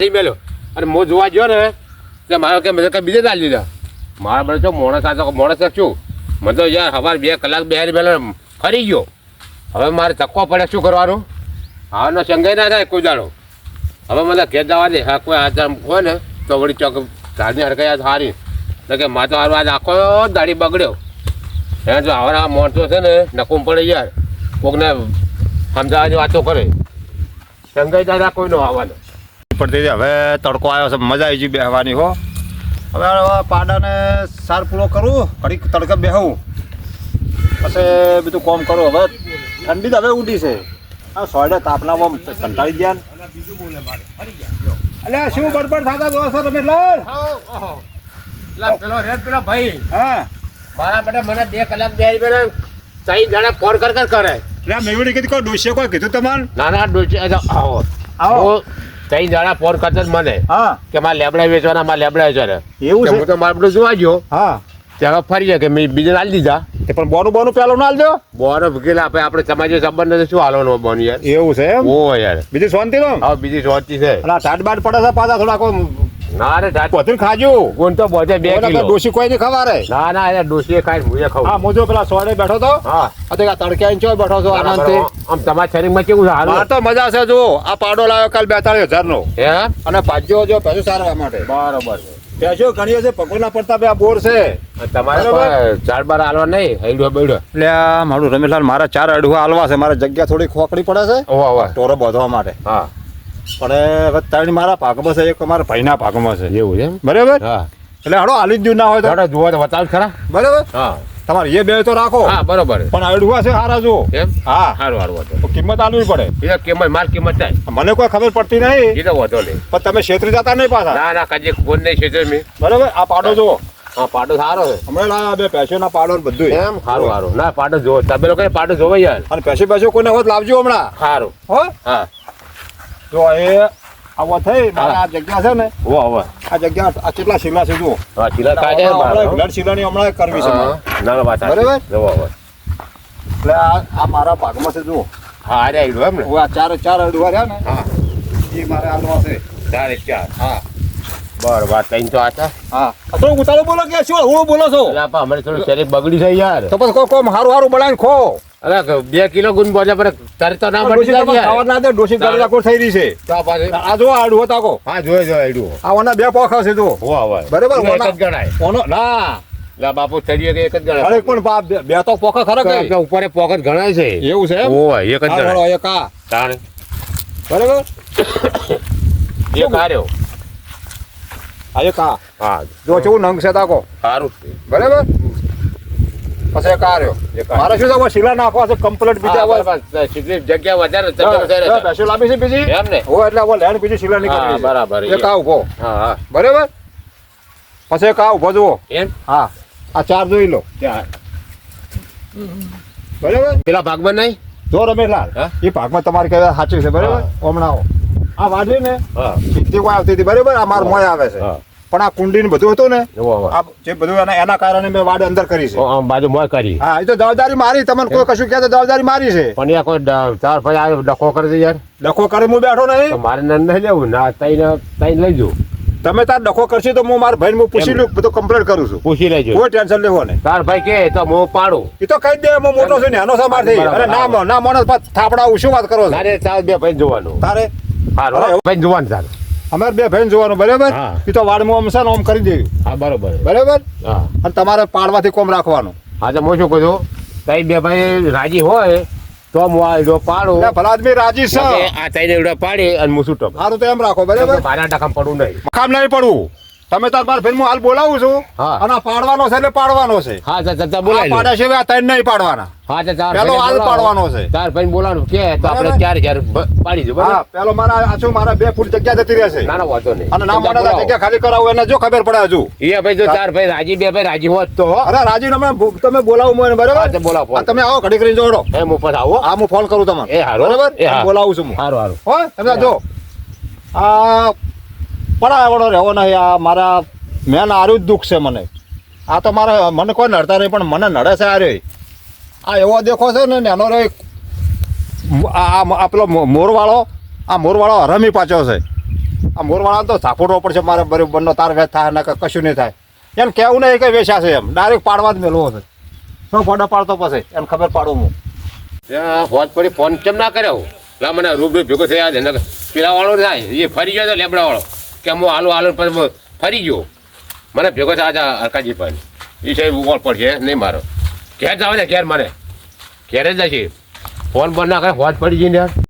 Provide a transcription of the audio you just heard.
મેલો અને હું જોવા ગયો ને એટલે મારો કે મને કઈ બીજે ચાલી દીધા મારા મને શું મોણસ આ મોણસ છું મને તો યાર સવારે 2 કલાક બેહારી પહેલાં ફરી ગયો હવે મારે ધક્કો પડે શું કરવાનું હાનો સંગાઈ ના થાય કોઈ દાડો હવે મને ઘેર જવા દે હા કોઈ હાથ હોય ને તો વળી ચોક ધારની હરકાઈ સારી એટલે કે મારે તો હારું આજ આખો દાડી બગડ્યો એને જો હવે આ મોણસો છે ને નકુમ પડે યાર કોકને સમજાવવાની વાતો કરે સંગાઈ દાદા કોઈનો આવવાનો પડતી હવે તડકો આવ્યો છે મજા આવી ગઈ બેહવાની હો હવે પાડાને સાર પૂરો કરું ઘડીક તડકે બેહું પછી બધું કોમ કરું હવે ઠંડી તો હવે ઉઠી છે આ સોયડે તાપના કંટાળી ગયા અલ્યા શું બડબડ થતા જો છો તમે પેલો રેડ પેલો ભાઈ હા મારા બેટા મને 2 કલાક બેહારી પેલા 3 જણા ફોન કર કરે મેવડી કીધું કોઈ ડોસીએ કોઈ કીધું તમારે ના ના ડોસી આવો આવો 3 જણા ફોન કરતા જ મને હા કે મારે લેબડા વેચવાના મારે લેબડા વેચવાના એવું છે હું તો મારે બધું જોવા ગયો હા ત્યાં ફરી જાય કે મેં બીજે આલી દીધા તે પણ બોનું પેલું ના આલજો બોરો ભૂકેલા આપણે સમાજ સંબંધ નથી શું હાલવાનું બોન યાર એવું છે એમ ઓ યાર બીજું શાંતિ નો હવે બીજી શોધતી છે અલા ટાટ બાટ પડે છે પાછા થોડા કોઈ ના રે ઢાટ પોતું ખાજો કોણ તો બોજે 2 કિલો ડોસી કોઈ નહીં ખવારે ના ના એટલે ડોસીએ ખાઈ હું ખાઉં હા મોજો પેલા સોડે બેઠો તો હા આ તડકે આવીને બેઠો છો આનંદથી આમ તમારા શરીરમાં કેવું છે હાલ આ તો મજા છે જો આ પાડો લાવ્યો કાલ 42,000 નો હે અને ભાજ્યો જો પૈસા સારવા માટે બરોબર પૈસો ઘણી છે પગોના પડતા બે આ બોર છે તમારે ચાર બાર હાલવા નહીં હૈડો બેડો એટલે આ મારું રમેશલાલ મારા 4 અડવા હાલવા છે મારે જગ્યા થોડી ખોકડી પડે છે ઓવા ઓવા ટોરો બાંધવા માટે હા પણ હવે ત્રણ મારા ભાગમાં છે એક મારા ભાઈના ભાગમાં છે એવું એમ બરાબર હા એટલે હાડો હાલી જ ના હોય તો જોડે જોવા તો બતાવ ખરા બરાબર હા તમારે એ બે તો રાખો હા બરોબર પણ અડવા છે સારા જો એમ હા સારું સારું વાંધો તો કિંમત આલવી પડે એ કિંમત માર કિંમત થાય મને કોઈ ખબર પડતી નહીં એ તો વાંધો નહીં પણ તમે છેતરી જતા નહીં પાછા ના ના કદી ફોન નહીં છે મેં બરાબર આ પાડો જો હા પાડો સારો છે હમણાં લાયા બે પૈસા પાડો ને બધું એમ સારું સારું ના પાડો જોવો તમે લોકો પાડો જોવો યાર અને પૈસે કોઈને હોત લાવજો હમણાં સારું હો હા જો એ આવો થઈ મારે આ જગ્યા છે ને હોવા હોવા આ જગ્યા આ કેટલા શિલા છે જુઓ હા શીલા કાઢે બ્લડ શિલાની હમણાં કરવી છે મારે. ના ના વાત બરાબર? જોવો હોવા એટલે આ મારા ભાગમાં છે જુઓ હા અરે આઈડો એમ ને હવે આ ચાર અડવા રહ્યા ને હા એ મારે આલવા છે 4 હા બરોબર 3 તો આતા હા તો ઉતારો બોલો કે શું હું બોલો છો એટલે આપા અમારે થોડું શરીર બગડી જાય યાર તો પછી કોઈ કોમ હારું બનાવીને ખો અરે 2 કિલો ગુણ બોજા પર તારે તો ના ડોશી મળી તમે જાય ખાવા ના દે ડોશી કરી રાખો થઈ રહી છે તો આ પાસે આ જો આડવો તાકો હા જોઈ જો આઈડો આવાના બે પોખા છે જો હોવા હોવા બરાબર, એક જ ગણાય ઓનો ના લા બાપુ થડીએ કે એક જ ગણાય અરે પણ બાપ બે તો પોખા ખરા કે કઈ ઉપર પોકેટ ગણાય છે એવું છે એમ? હોવા એક જ હા, ગણાય બરાબર, એક આ તાણે બરાબર એક આર્યો આ એક આ હા જો કેવું નંગ છે તાકો સારું છે બરાબર પછી એક આ રહ્યો એક આ. મારે શું છે શીલા નાખવા છે કમ્પ્લીટ બીજા હા, હોય બસ, સીધી જગ્યા વધારે તમે પૈસો લાવી છે બીજી એમ ને હો એટલે હવે લેણ બીજી શીલા હા નીકળી બરાબર એક આ ઉભો હા હા બરાબર પછી એક આ ઉભો જુઓ એમ હા આ ચાર જોઈ લો ત્યાં બરાબર પેલા ભાગમાં નહીં જો રમેશલાલ હા? એ ભાગમાં તમારે કહેવાય સાચું છે બરાબર હમણાં આવો આ વાડી ને હા સીધી કોઈ આવતી હતી બરાબર આ માર મોય આવે છે હા પણ આ કુંડી ને બધું હતું ને હોવા હોવા આ જે બધું એના કારણે મેં વાડ અંદર કરી છે આમ બાજુ મોય કરી હા એ તો જવાબદારી મારી તમને કોઈ કશું કહે તો જવાબદારી મારી છે પણ યાર કોઈ ચાર ભાઈ આવ્યો ડખો કરી દે યાર ડખો કરી હું બેઠો તો નહીં મારે નહીં લેવું ના તઈ લઈ જવું તમે તાર ડખો કરશો તો હું મારા ભાઈને હું પૂછી લઉં બધું કમ્પ્લીટ કરું છું પૂછી લેજો કોઈ ટેન્શન લેવો નહીં તાર ભાઈ કે તો હું પાડું એ તો કહી દે હું મોટો છું ને એનો સમાર થઈ બરાબર, અરે ના ના માણસ થાપડા શું વાત કરો છો તારે ચાર બે ભાઈ જોવાનું તારે હારું અરે, ભાઈ જોવાનું તારે અમારે બે ભાઈ જોવાનું બરાબર હા. એ તો વાડમાં આમ છે ને આમ કરી દેવી હા બરોબર બરાબર હા અને તમારે પાડવાથી કોમ રાખવાનું હા તો હું શું કહું છું તઈ બે ભાઈ રાજી હોય તો હું આ એડો પાડું એટલે ભલા આદમી રાજી છે કે આ તઈને એડો પાડી અને હું છૂટો સારું તો એમ રાખો બરાબર મારા ટકામ પડવું નહીં કામ નહીં પડવું તમે તાર મારા ભાઈ હું હાલ બોલાવું છું હા. અને આ પાડવાનો છે એટલે પાડવાનો છે હા તો આ બોલાય પાડ્યા છે આ ત્રણ નહીં પાડવાના હા તો તાર પેલો હાલ પાડવાનો છે તાર ભાઈ બોલાવાનું કે તો આપણે બરાબર. ક્યારે પાડી દઉં હા બરાબર પેલો મારા આછું મારા 2 ફૂટ જગ્યા જતી રહેશે ના ના વાંધો નહીં અને ના મોટા બોલાવો. જગ્યા ખાલી કરાવું એને જો ખબર પડે હજુ એ ભાઈ જો તાર ભાઈ રાજી બે ભાઈ રાજી હોત તો અરે રાજી તમે બોલાવો મને હા, બરાબર તો બોલાવો ફોન. આ તમે આવો ઘડી કરીને જોડો એમ ઉપર આવો હા હું ફોન કરું તમને એ હારું. બરાબર એ હારું. બોલાવું છું હું સારું સારું હો તમે જો આ પડાવડો રહેવો નહીં આ મારા મેન આરું જ દુઃખ છે મને આ તો મારે મને કોઈ નડતા નહીં પણ મને નડે છે આ રે આ એવો દેખો છે ને એનો રે આ પેલો મોરવાળો હરમી પાછો છે આ મોરવાળા તો ઝાપોટવો પડશે મારે બરોબરનો તાર વેચ થાય ને કશું નહીં થાય એમ કહેવું નહીં કે વેચ્યા છે એમ ડાયરેક્ટ પાડવા જ મેળવો છે શું ફોટા પાડતો પછી એને ખબર પાડું હું ત્યાં હોજ પડી ફોન કેમ ના કર્યો લા મને રૂબરૂ ભેગો થયા છે ને પેલા વાળો થાય એ ફરી ગયો તો લેબડા વાળો કે હું હાલો હાલો પછી ફરી ગયો મને ભેગો થયા હતા હરકાજી પણ એ સાહેબ ઉગોળ પડશે નહીં મારો ઘેર જાવ ને ઘેર મારે ઘેરે જ જશે ફોન બંધ ના કરે હોજ પડી જઈને યાર